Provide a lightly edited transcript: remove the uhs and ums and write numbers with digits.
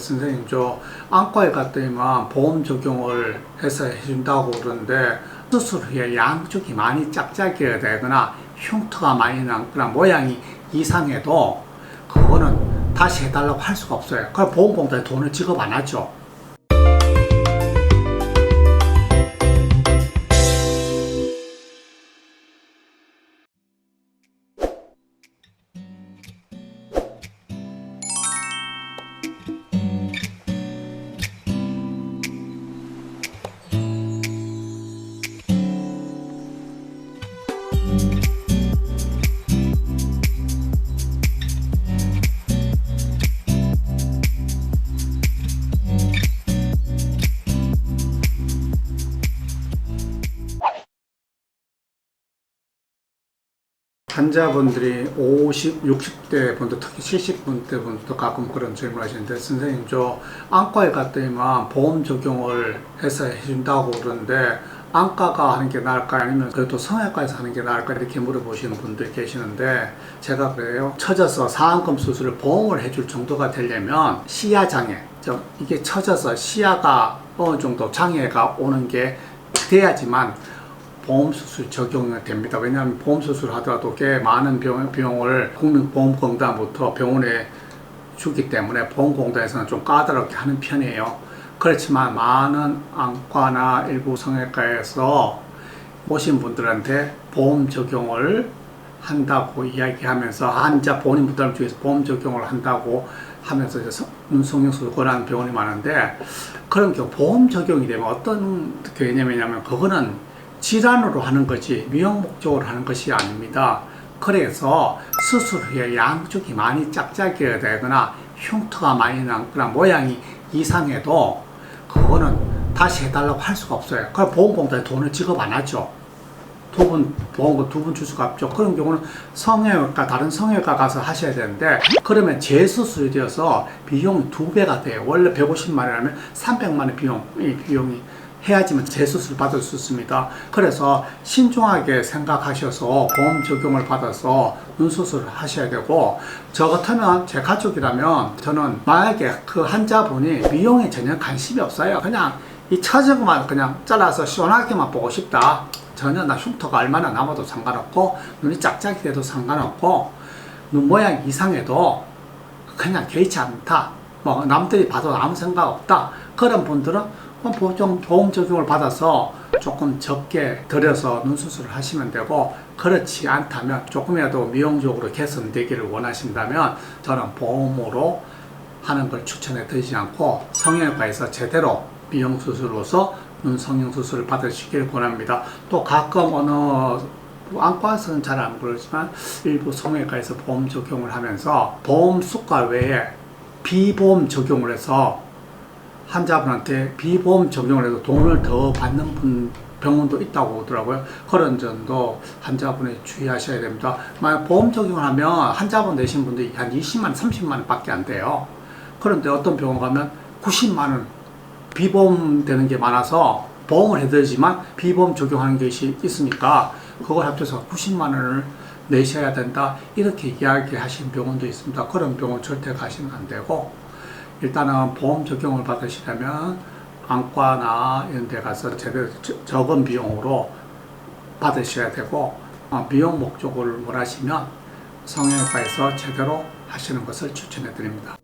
선생님 저 안과에 갔더니만 보험 적용을 해서 해준다고 그러는데 수술 후에 양쪽이 많이 짝짝이어야 되거나 흉터가 많이 나거나 모양이 이상해도 그거는 다시 해달라고 할 수가 없어요. 그럼 보험공단에 돈을 지급 안 하죠. 환자분들이 50, 60대 분도 특히 70대 분도 가끔 그런 질문을 하시는데 선생님 저 안과에 갔더니만 보험 적용을 해서 해준다고 그러는데 안과가 하는 게 나을까 아니면 그래도 성형외과에서 하는 게 나을까 이렇게 물어보시는 분들이 계시는데 제가 그래요. 처져서 상안검 수술을 보험을 해줄 정도가 되려면 시야장애 이게 처져서 시야가 어느 정도 장애가 오는 게 돼야지만 보험수술 적용이 됩니다. 왜냐하면 보험수술 하더라도 꽤 많은 비용을 국민보험공단부터 병원에 주기 때문에 보험공단에서는 좀 까다롭게 하는 편이에요. 그렇지만 많은 안과나 일부 성형외과에서 오신 분들한테 보험 적용을 한다고 이야기하면서 환자 본인 부담 중에서 보험 적용을 한다고 하면서 눈성형수술 권하는 병원이 많은데 그런 경우 보험 적용이 되면 어떤 개념이냐면 그거는 질환으로 하는 거지 미용 목적으로 하는 것이 아닙니다. 그래서 수술 후에 양쪽이 많이 짝짝이어야 되거나 흉터가 많이 나거나 모양이 이상해도 그거는 다시 해달라고 할 수가 없어요. 그럼 보험공단에 돈을 지급 안 하죠. 보험금 두 번 줄 수가 없죠. 그런 경우는 성형외과, 다른 성형외과 가서 하셔야 되는데 그러면 재수술이 되어서 비용이 2배가 돼요. 원래 150만 원이라면 300만 원 비용이 해야지만 재수술 받을 수 있습니다. 그래서 신중하게 생각하셔서 보험 적용을 받아서 눈수술을 하셔야 되고 저 같으면 제 가족이라면 저는 만약에 그 환자분이 미용에 전혀 관심이 없어요. 그냥 이 처지만 그냥 잘라서 시원하게만 보고 싶다. 전혀 나 흉터가 얼마나 남아도 상관없고 눈이 짝짝이 돼도 상관없고 눈 모양 이상해도 그냥 개의치 않다. 뭐 남들이 봐도 아무 생각 없다. 그런 분들은 보험 적용을 받아서 조금 적게 들여서 눈수술을 하시면 되고 그렇지 않다면 조금이라도 미용적으로 개선되기를 원하신다면 저는 보험으로 하는 걸 추천해 드리지 않고 성형외과에서 제대로 미용수술로서 눈 성형수술을 받으시길 권합니다. 또 가끔 어느 안과에서는 잘 안 그러지만 일부 성형외과에서 보험 적용을 하면서 보험 수가 외에 비보험 적용을 해서 환자분한테 비보험 적용을 해서 돈을 더 받는 병원도 있다고 하더라고요. 그런 점도 환자분이 주의하셔야 됩니다. 만약 보험 적용을 하면 환자분 내신 분들이 한 20만 원, 30만 원 밖에 안 돼요. 그런데 어떤 병원 가면 90만 원 비보험 되는 게 많아서 보험을 해드리지만 비보험 적용하는 것이 있으니까 그걸 합쳐서 90만 원을 내셔야 된다. 이렇게 이야기하시는 병원도 있습니다. 그런 병원 절대 가시면 안 되고 일단은 보험 적용을 받으시려면 안과나 이런 데 가서 제대로 적은 비용으로 받으셔야 되고 미용 목적을 원하시면 성형외과에서 제대로 하시는 것을 추천해 드립니다.